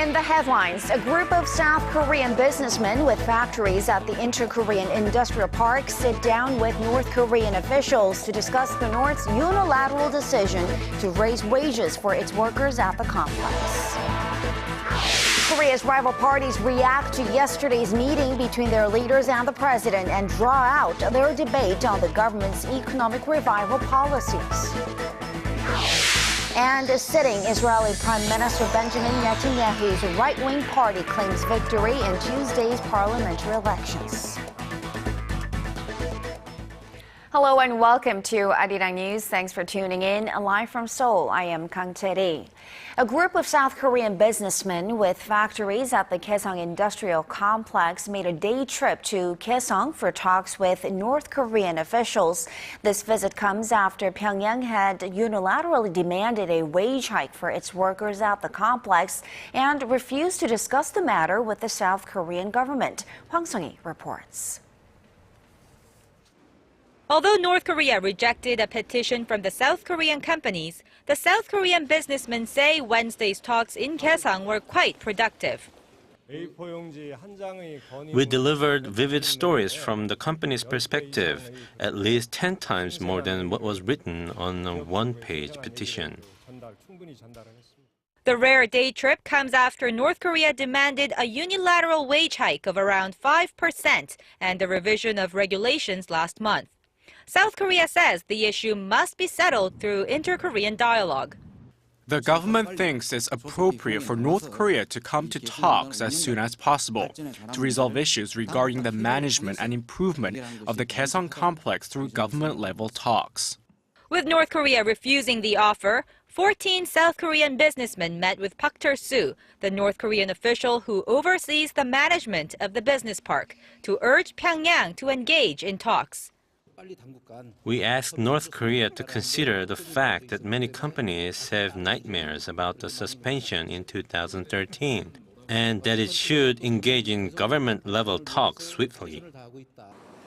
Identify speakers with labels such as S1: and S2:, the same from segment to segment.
S1: In the headlines, a group of South Korean businessmen with factories at the Inter-Korean Industrial Park sit down with North Korean officials to discuss the North's unilateral decision to raise wages for its workers at the complex. Korea's rival parties react to yesterday's meeting between their leaders and the president and draw out their debate on the government's economic revival policies. And sitting Israeli Prime Minister Benjamin Netanyahu's right-wing party claims victory in Tuesday's parliamentary elections. Hello and welcome to ARIRANG News. Thanks for tuning in. Live from Seoul, I am Kang Chery. A group of South Korean businessmen with factories at the Kaesong Industrial Complex made a day trip to Kaesong for talks with North Korean officials. This visit comes after Pyongyang had unilaterally demanded a wage hike for its workers at the complex and refused to discuss the matter with the South Korean government. Hwang Sung-hee reports.
S2: Although North Korea rejected a petition from the South Korean companies, the South Korean businessmen say Wednesday's talks in Kaesong were quite productive.
S3: We delivered vivid stories from the company's perspective, at least 10 times more than what was written on a one-page petition.
S2: The rare day trip comes after North Korea demanded a unilateral wage hike of around 5% and a revision of regulations last month. South Korea says the issue must be settled through inter-Korean dialogue.
S4: The government thinks it's appropriate for North Korea to come to talks as soon as possible to resolve issues regarding the management and improvement of the Kaesong complex through government-level talks.
S2: With North Korea refusing the offer, 14 South Korean businessmen met with Park Chul-soo, the North Korean official who oversees the management of the business park, to urge Pyongyang to engage in talks.
S3: We asked North Korea to consider the fact that many companies have nightmares about the suspension in 2013, and that it should engage in government-level talks swiftly.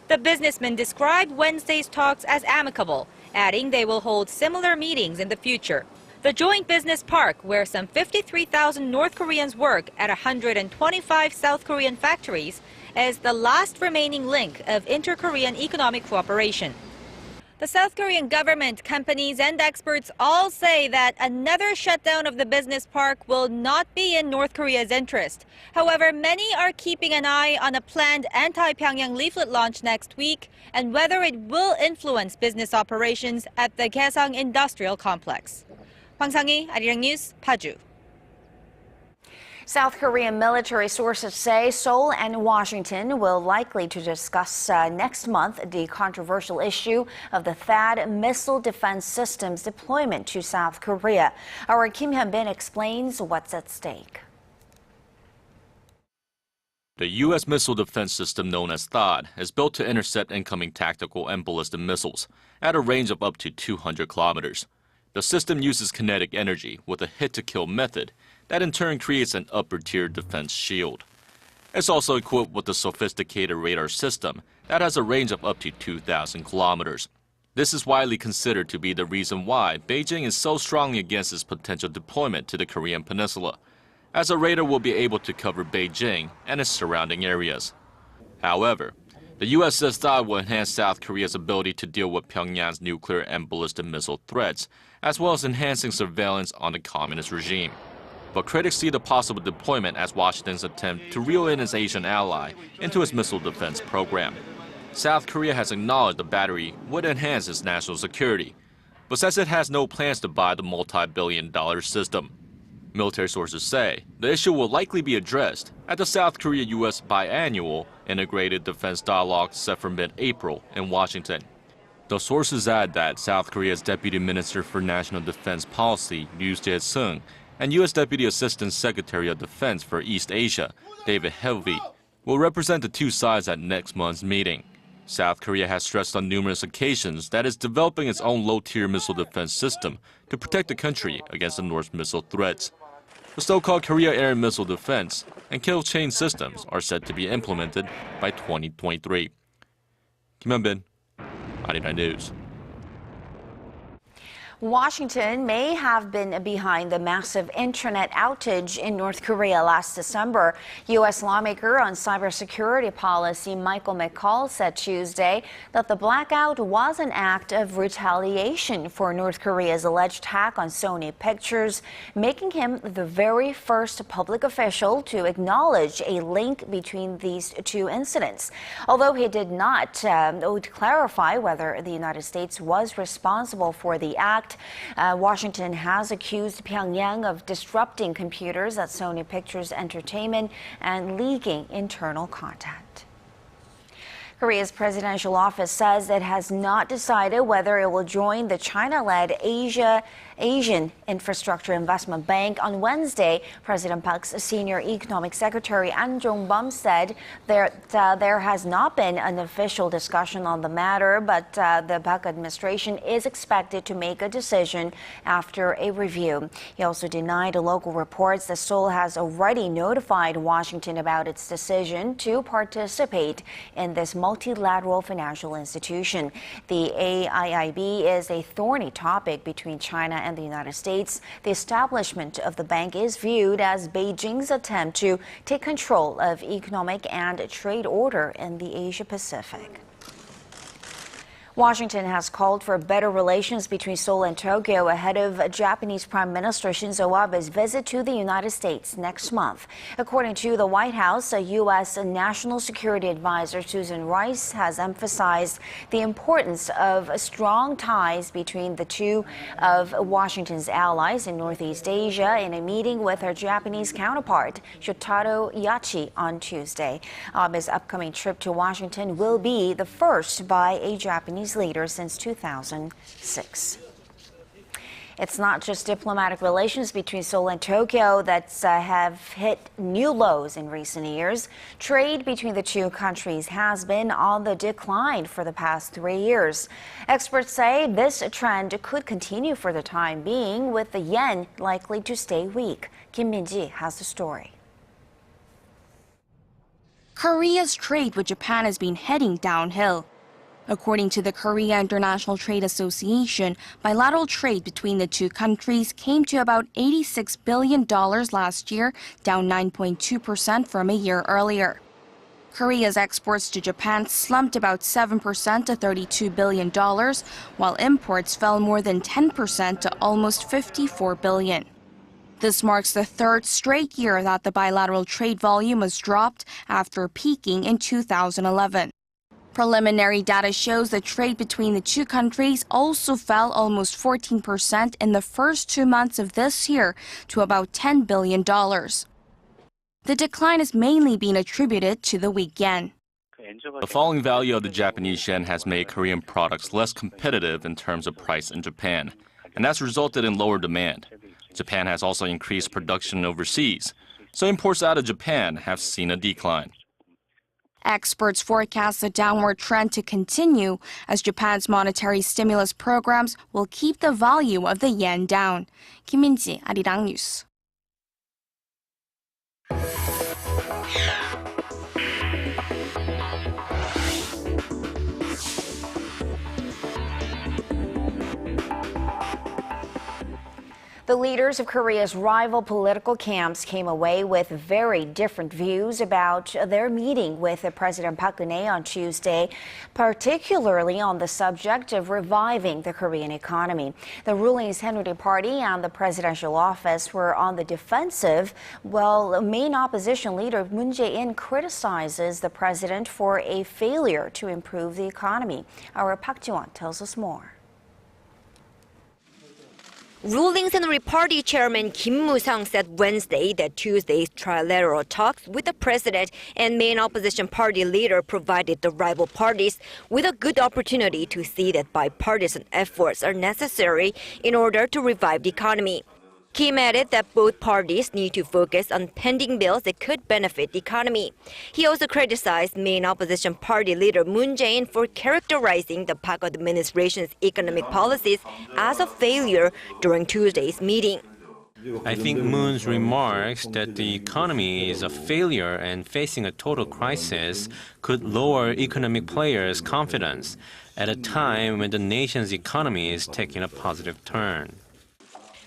S2: The businessmen described Wednesday's talks as amicable, adding they will hold similar meetings in the future. The joint business park, where some 53,000 North Koreans work at 125 South Korean factories, is the last remaining link of inter-Korean economic cooperation. The South Korean government, companies, and experts all say that another shutdown of the business park will not be in North Korea's interest. However, many are keeping an eye on a planned anti-Pyongyang leaflet launch next week and whether it will influence business operations at the Kaesong Industrial Complex. Hwang Sung-hee, ARIRANG News, Paju.
S1: South Korean military sources say Seoul and Washington will likely to discuss next month the controversial issue of the THAAD missile defense system's deployment to South Korea. Our Kim Hyun-bin explains what's at stake.
S5: The U.S. missile defense system known as THAAD is built to intercept incoming tactical and ballistic missiles at a range of up to 200 kilometers. The system uses kinetic energy with a hit-to-kill method that in turn creates an upper-tier defense shield. It's also equipped with a sophisticated radar system that has a range of up to 2,000 kilometers. This is widely considered to be the reason why Beijing is so strongly against its potential deployment to the Korean peninsula, as a radar will be able to cover Beijing and its surrounding areas. However, the U.S. says THAAD will enhance South Korea's ability to deal with Pyongyang's nuclear and ballistic missile threats, as well as enhancing surveillance on the communist regime. But critics see the possible deployment as Washington's attempt to reel in its Asian ally into its missile defense program. South Korea has acknowledged the battery would enhance its national security, but says it has no plans to buy the multi-billion-dollar system. Military sources say the issue will likely be addressed at the South Korea-U.S. biannual Integrated Defense Dialogue set for mid-April in Washington. The sources add that South Korea's Deputy Minister for National Defense Policy, Yoo Jae-sung, and U.S. Deputy Assistant Secretary of Defense for East Asia, David Helvey, will represent the two sides at next month's meeting. South Korea has stressed on numerous occasions that it's developing its own low-tier missile defense system to protect the country against the North's missile threats. The so-called Korea Air Missile Defense and kill chain systems are set to be implemented by 2023. Kim Hyun-bin, ARIRANG News.
S1: Washington may have been behind the massive internet outage in North Korea last December. U.S. lawmaker on cybersecurity policy Michael McCall said Tuesday that the blackout was an act of retaliation for North Korea's alleged hack on Sony Pictures, making him the very first public official to acknowledge a link between these two incidents. Although he did not clarify whether the United States was responsible for the act, Washington has accused Pyongyang of disrupting computers at Sony Pictures Entertainment and leaking internal content. Korea's presidential office says it has not decided whether it will join the China-led Asian Infrastructure Investment Bank. On Wednesday, President Park's senior economic secretary An Jong-bum said there has not been an official discussion on the matter, but the Park administration is expected to make a decision after a review. He also denied local reports that Seoul has already notified Washington about its decision to participate in this multilateral financial institution. The AIIB is a thorny topic between China and the United States. The establishment of the bank is viewed as Beijing's attempt to take control of economic and trade order in the Asia-Pacific. Washington has called for better relations between Seoul and Tokyo ahead of Japanese Prime Minister Shinzo Abe's visit to the United States next month. According to the White House, a U.S. National Security Advisor Susan Rice has emphasized the importance of strong ties between the two of Washington's allies in Northeast Asia in a meeting with her Japanese counterpart, Shotaro Yachi, on Tuesday. Abe's upcoming trip to Washington will be the first by a Japanese leader since 2006. It's not just diplomatic relations between Seoul and Tokyo that have hit new lows in recent years. Trade between the two countries has been on the decline for the past 3 years. Experts say this trend could continue for the time being, with the yen likely to stay weak. Kim Min-ji has the story.
S6: Korea's trade with Japan has been heading downhill. According to the Korea International Trade Association, bilateral trade between the two countries came to about $86 billion last year, down 9.2% from a year earlier. Korea's exports to Japan slumped about 7% to $32 billion, while imports fell more than 10% to almost $54 billion. This marks the third straight year that the bilateral trade volume has dropped after peaking in 2011. Preliminary data shows that trade between the two countries also fell almost 14% in the first 2 months of this year to about $10 billion. The decline is mainly being attributed to the weak yen.
S5: The falling value of the Japanese yen has made Korean products less competitive in terms of price in Japan, and that's resulted in lower demand. Japan has also increased production overseas, so imports out of Japan have seen a decline.
S6: Experts forecast the downward trend to continue as Japan's monetary stimulus programs will keep the value of the yen down. Kim Min-ji, ARIRANG News.
S1: The leaders of Korea's rival political camps came away with very different views about their meeting with President Park Geun-hye on Tuesday, particularly on the subject of reviving the Korean economy. The ruling Saenuri Party and the presidential office were on the defensive, while main opposition leader Moon Jae-in criticizes the president for a failure to improve the economy. Our Park Ji-won tells us more.
S7: Ruling Saenuri Party Chairman Kim Moo-sung said Wednesday that Tuesday's trilateral talks with the president and main opposition party leader provided the rival parties with a good opportunity to see that bipartisan efforts are necessary in order to revive the economy. Kim added that both parties need to focus on pending bills that could benefit the economy. He also criticized main opposition party leader Moon Jae-in for characterizing the Park administration's economic policies as a failure during Tuesday's meeting.
S3: I think Moon's remarks that the economy is a failure and facing a total crisis could lower economic players' confidence at a time when the nation's economy is taking a positive turn.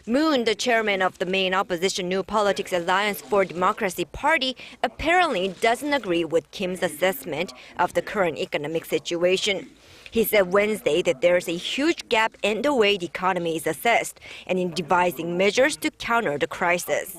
S7: Moon, the chairman of the main opposition New Politics Alliance for Democracy Party, apparently doesn't agree with Kim's assessment of the current economic situation. He said Wednesday that there's a huge gap in the way the economy is assessed and in devising measures to counter the crisis.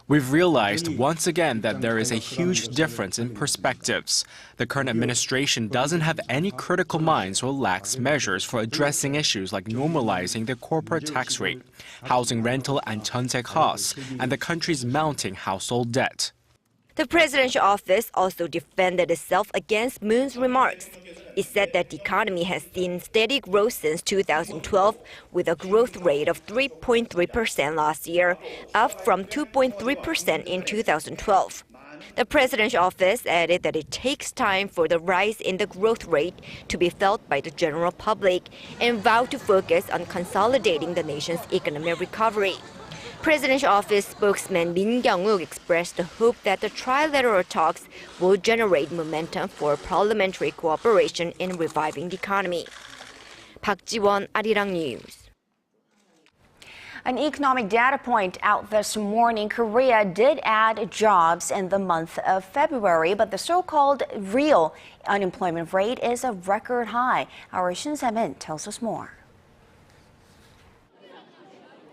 S4: We've realized once again that there is a huge difference in perspectives. The current administration doesn't have any critical minds or lacks measures for addressing issues like normalizing the corporate tax rate, housing rental and jeonse costs, and the country's mounting household debt.
S7: The presidential office also defended itself against Moon's remarks. It said that the economy has seen steady growth since 2012, with a growth rate of 3.3% last year, up from 2.3% in 2012. The presidential office added that it takes time for the rise in the growth rate to be felt by the general public and vowed to focus on consolidating the nation's economic recovery. Presidential office spokesman Min Kyung-wook expressed the hope that the trilateral talks will generate momentum for parliamentary cooperation in reviving the economy. Park Ji-won, ARIRANG News.
S1: An economic data point out this morning, Korea did add jobs in the month of February, but the so-called real unemployment rate is a record high. Our Shin Se-min tells us more.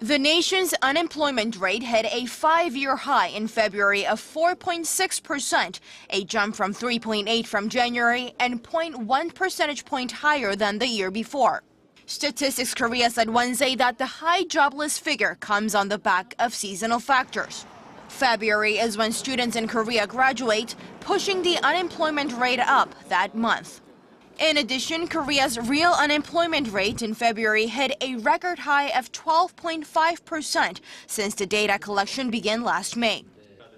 S8: The nation's unemployment rate hit a 5-year high in February of 4.6%, a jump from 3.8% from January and 0.1 percentage point higher than the year before. Statistics Korea said Wednesday that the high jobless figure comes on the back of seasonal factors. February is when students in Korea graduate, pushing the unemployment rate up that month. In addition, Korea's real unemployment rate in February hit a record high of 12.5% since the data collection began last May.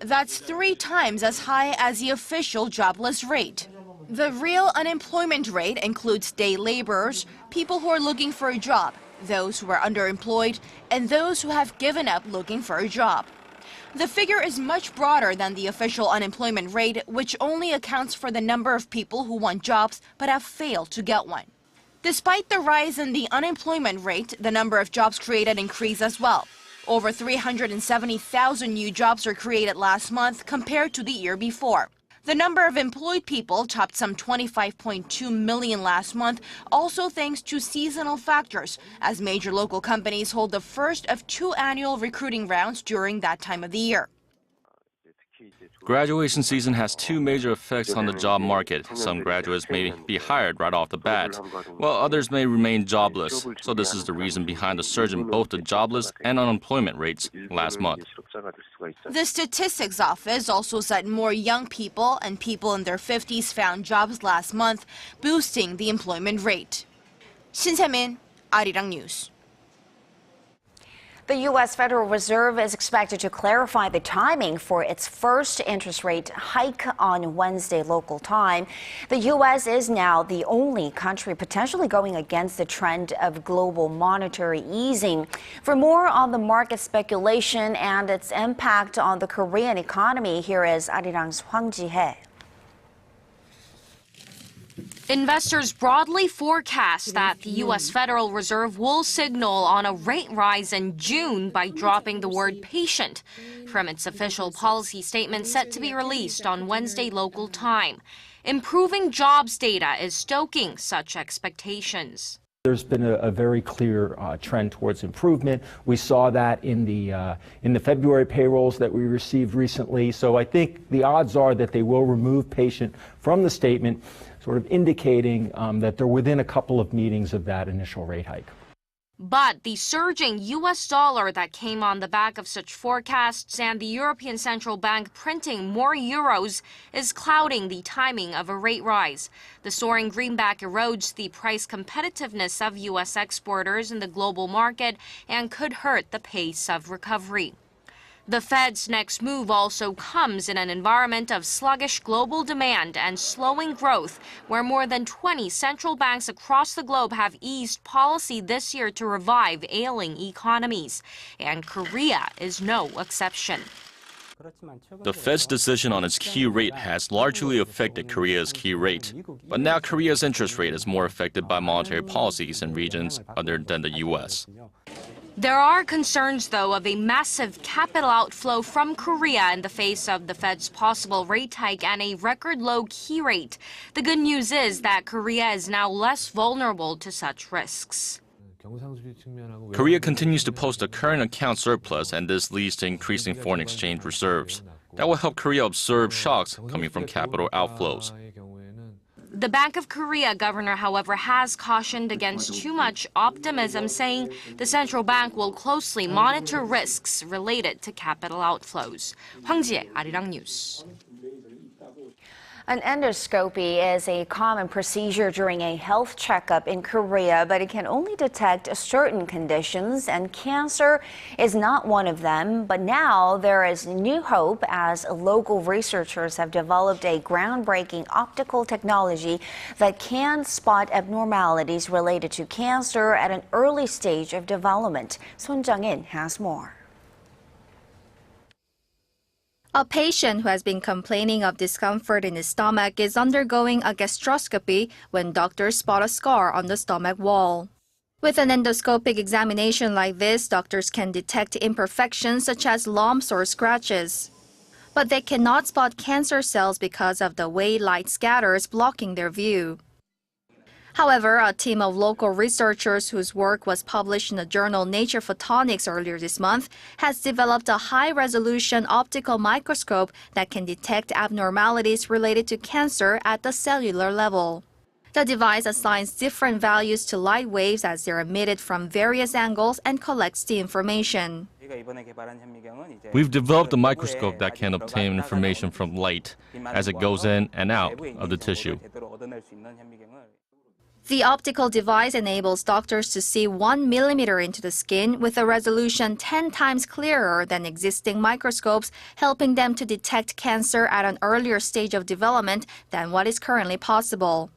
S8: That's 3 times as high as the official jobless rate. The real unemployment rate includes day laborers, people who are looking for a job, those who are underemployed, and those who have given up looking for a job. The figure is much broader than the official unemployment rate, which only accounts for the number of people who want jobs but have failed to get one. Despite the rise in the unemployment rate, the number of jobs created increased as well. Over 370,000 new jobs were created last month compared to the year before. The number of employed people topped some 25.2 million last month, also thanks to seasonal factors, as major local companies hold the first of 2 annual recruiting rounds during that time of the year.
S5: Graduation season has 2 major effects on the job market. Some graduates may be hired right off the bat, while others may remain jobless. So this is the reason behind the surge in both the jobless and unemployment rates last month.
S8: The Statistics Office also said more young people and people in their 50s found jobs last month, boosting the employment rate. Shin Se-min, ARIRANG News.
S1: The U.S. Federal Reserve is expected to clarify the timing for its first interest rate hike on Wednesday local time. The U.S. is now the only country potentially going against the trend of global monetary easing. For more on the market speculation and its impact on the Korean economy, here is ARIRANG's Hwang Ji-hye.
S6: Investors broadly forecast that the U.S. Federal Reserve will signal on a rate rise in June by dropping the word patient from its official policy statement set to be released on Wednesday local time. Improving jobs data is stoking such expectations.
S9: There's been a very clear trend towards improvement. We saw that in the February payrolls that we received recently. So I think the odds are that they will remove patient from the statement, sort of indicating that they're within a couple of meetings of that initial rate hike.
S6: But the surging U.S. dollar that came on the back of such forecasts and the European Central Bank printing more euros is clouding the timing of a rate rise. The soaring greenback erodes the price competitiveness of U.S. exporters in the global market and could hurt the pace of recovery. The Fed's next move also comes in an environment of sluggish global demand and slowing growth, where more than 20 central banks across the globe have eased policy this year to revive ailing economies. And Korea is no exception.
S5: The Fed's decision on its key rate has largely affected Korea's key rate. But now Korea's interest rate is more affected by monetary policies in regions other than the U.S.
S6: There are concerns, though, of a massive capital outflow from Korea in the face of the Fed's possible rate hike and a record low key rate. The good news is that Korea is now less vulnerable to such risks.
S5: Korea continues to post a current account surplus, and this leads to increasing foreign exchange reserves. That will help Korea absorb shocks coming from capital outflows.
S6: The Bank of Korea governor, however, has cautioned against too much optimism, saying the central bank will closely monitor risks related to capital outflows. Hwang Ji-ae, ARIRANG News.
S1: An endoscopy is a common procedure during a health checkup in Korea, but it can only detect certain conditions, and cancer is not one of them. But now there is new hope as local researchers have developed a groundbreaking optical technology that can spot abnormalities related to cancer at an early stage of development. Son Jung-in has more.
S2: A patient who has been complaining of discomfort in his stomach is undergoing a gastroscopy when doctors spot a scar on the stomach wall. With an endoscopic examination like this, doctors can detect imperfections such as lumps or scratches. But they cannot spot cancer cells because of the way light scatters, blocking their view. However, a team of local researchers whose work was published in the journal Nature Photonics earlier this month has developed a high-resolution optical microscope that can detect abnormalities related to cancer at the cellular level. The device assigns different values to light waves as they're emitted from various angles and collects the information.
S5: We've developed a microscope that can obtain information from light as it goes in and out of the tissue.
S2: The optical device enables doctors to see 1 millimeter into the skin with a resolution 10 times clearer than existing microscopes, helping them to detect cancer at an earlier stage of development than what is currently possible.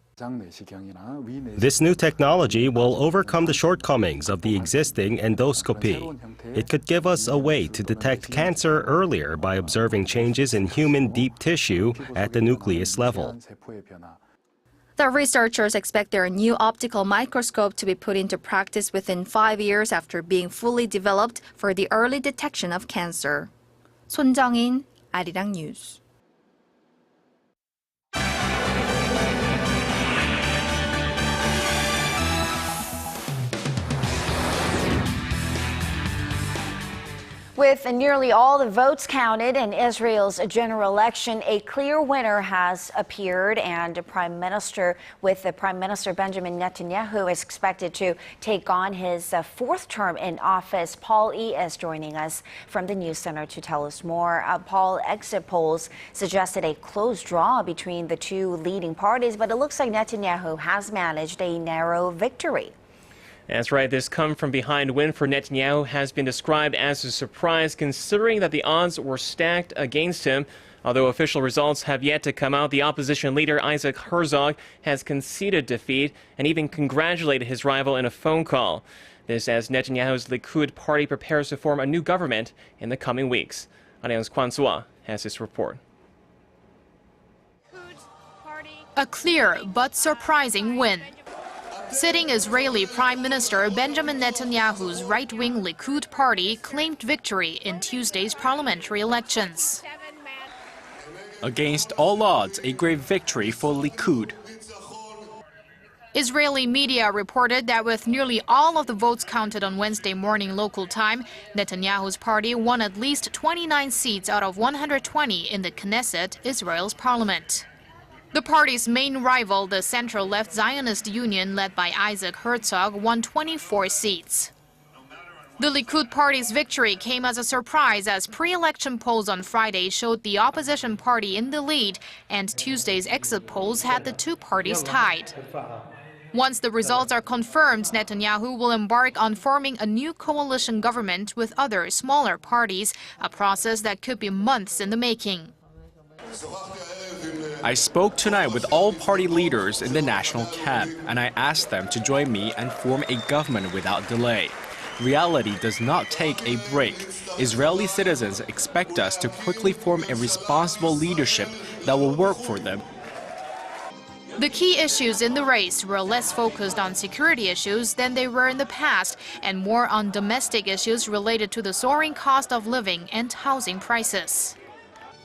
S10: This new technology will overcome the shortcomings of the existing endoscopy. It could give us a way to detect cancer earlier by observing changes in human deep tissue at the nucleus level.
S2: The researchers expect their new optical microscope to be put into practice within 5 years after being fully developed for the early detection of cancer. Son Jung-in, ARIRANG News.
S1: With nearly all the votes counted in Israel's general election, a clear winner has appeared, and Prime Minister Benjamin Netanyahu is expected to take on his fourth term in office. Paul E. is joining us from the News Center to tell us more. Paul, exit polls suggested a close draw between the two leading parties, but it looks like Netanyahu has managed a narrow victory.
S11: That's right. This come-from-behind win for Netanyahu has been described as a surprise, considering that the odds were stacked against him. Although official results have yet to come out, the opposition leader Isaac Herzog has conceded defeat and even congratulated his rival in a phone call. This as Netanyahu's Likud party prepares to form a new government in the coming weeks. Allianz Kwansua has this report.
S8: A clear but surprising win. Sitting Israeli Prime Minister Benjamin Netanyahu's right-wing Likud party claimed victory in Tuesday's parliamentary elections.
S4: Against all odds, a great victory for Likud.
S8: Israeli media reported that with nearly all of the votes counted on Wednesday morning local time, Netanyahu's party won at least 29 seats out of 120 in the Knesset, Israel's parliament. The party's main rival, the central-left Zionist Union, led by Isaac Herzog, won 24 seats. The Likud party's victory came as a surprise as pre-election polls on Friday showed the opposition party in the lead, and Tuesday's exit polls had the two parties tied.
S12: Once the results are confirmed, Netanyahu will embark on forming a new coalition government with other smaller parties, a process that could be months in the making.
S4: I spoke tonight with all party leaders in the national camp, and I asked them to join me and form a government without delay. Reality does not take a break. Israeli citizens expect us to quickly form a responsible leadership that will work for them.
S12: The key issues in the race were less focused on security issues than they were in the past, and more on domestic issues related to the soaring cost of living and housing prices.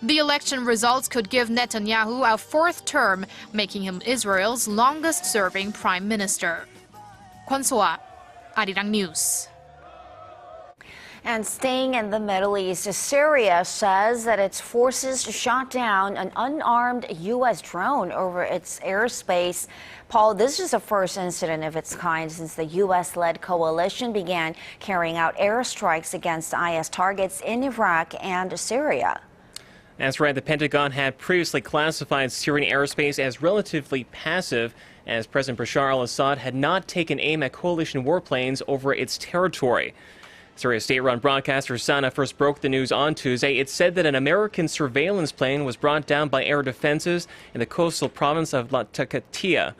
S12: The election results could give Netanyahu a fourth term, making him Israel's longest-serving prime minister. Kwon So-ah, ARIRANG News.
S1: And staying in the Middle East, Syria says that its forces shot down an unarmed U.S. drone over its airspace. Paul, this is the first incident of its kind since the U.S.-led coalition began carrying out airstrikes against IS targets in Iraq and Syria.
S11: That's right. The Pentagon had previously classified Syrian airspace as relatively passive, as President Bashar al-Assad had not taken aim at coalition warplanes over its territory. Syria's state-run broadcaster Sana first broke the news on Tuesday. It said that an American surveillance plane was brought down by air defenses in the coastal province of Latakia.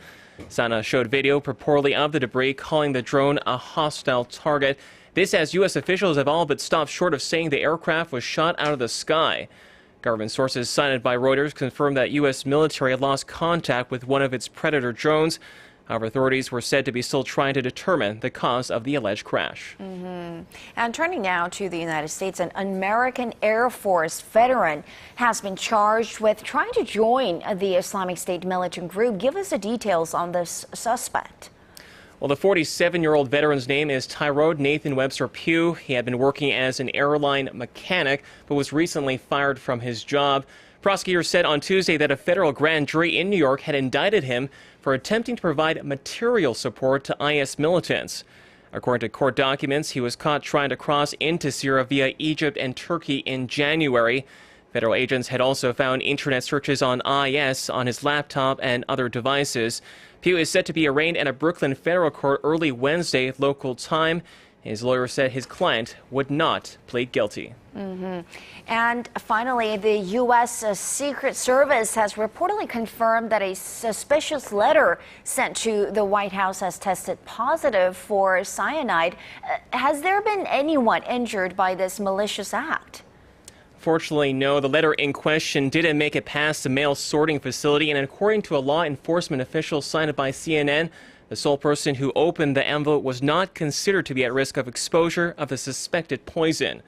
S11: Sana showed video purportedly of the debris, calling the drone a hostile target. This as U.S. officials have all but stopped short of saying the aircraft was shot out of the sky. Government sources cited by Reuters confirmed that U.S. military had lost contact with one of its Predator drones. However, authorities were said to be still trying to determine the cause of the alleged crash.
S1: And turning now to the United States, an American Air Force veteran has been charged with trying to join the Islamic State militant group. Give us the details on this suspect.
S11: Well, the 47-year-old veteran's name is Tyrone Nathan Webster Pugh. He had been working as an airline mechanic, but was recently fired from his job. Prosecutors said on Tuesday that a federal grand jury in New York had indicted him for attempting to provide material support to IS militants. According to court documents, he was caught trying to cross into Syria via Egypt and Turkey in January. Federal agents had also found internet searches on IS on his laptop and other devices. Pugh is set to be arraigned at a Brooklyn federal court early Wednesday local time. His lawyer said his client would not plead guilty.
S1: And finally, the U.S. Secret Service has reportedly confirmed that a suspicious letter sent to the White House has tested positive for cyanide. Has there been anyone injured by this malicious act?
S11: Fortunately, no. The letter in question didn't make it past the mail sorting facility, and according to a law enforcement official cited by CNN, the sole person who opened the envelope was not considered to be at risk of exposure of the suspected poison.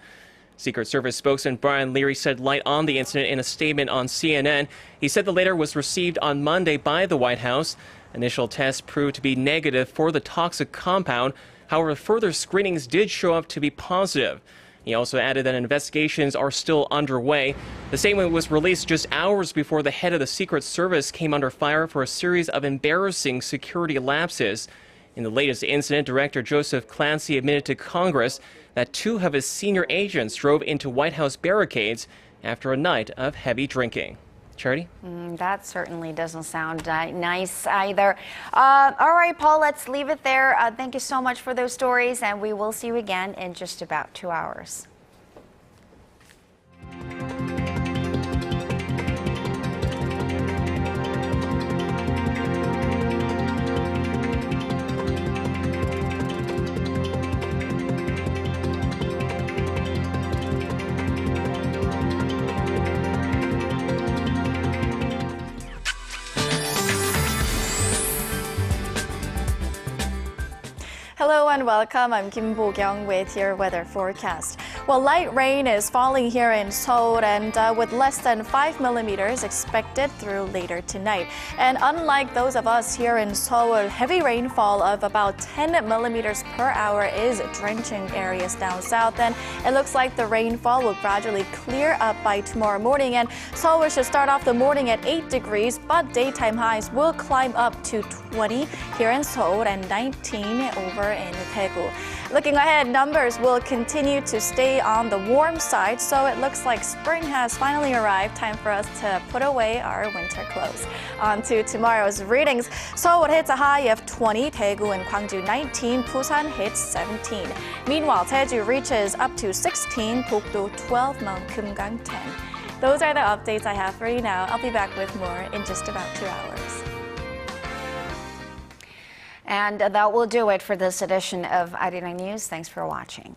S11: Secret Service spokesman Brian Leary shed light on the incident in a statement on CNN. He said the letter was received on Monday by the White House. Initial tests proved to be negative for the toxic compound. However, further screenings did show up to be positive. He also added that investigations are still underway. The statement was released just hours before the head of the Secret Service came under fire for a series of embarrassing security lapses. In the latest incident, Director Joseph Clancy admitted to Congress that two of his senior agents drove into White House barricades after a night of heavy drinking. Charity?
S1: That certainly doesn't sound nice either. All right, Paul, let's leave it there. Thank you so much for those stories, and we will see you again in just about 2 hours.
S13: Hello and welcome. I'm Kim Bo-kyung with your weather forecast. Well, light rain is falling here in Seoul, and with less than 5 millimeters expected through later tonight. And unlike those of us here in Seoul, heavy rainfall of about 10 millimeters per hour is drenching areas down south. And it looks like the rainfall will gradually clear up by tomorrow morning. And Seoul should start off the morning at 8 degrees, but daytime highs will climb up to 20 here in Seoul and 19 over in Daegu. Looking ahead, numbers will continue to stay on the warm side, so it looks like spring has finally arrived. Time for us to put away our winter clothes. On to tomorrow's readings. Seoul hits a high of 20, Daegu and Gwangju 19, Busan hits 17. Meanwhile, Jeju reaches up to 16, Dokdo 12, Mount Kumgang 10. Those are the updates I have for you now. I'll be back with more in just about 2 hours.
S1: And that will do it for this edition of ARIRANG News. Thanks for watching.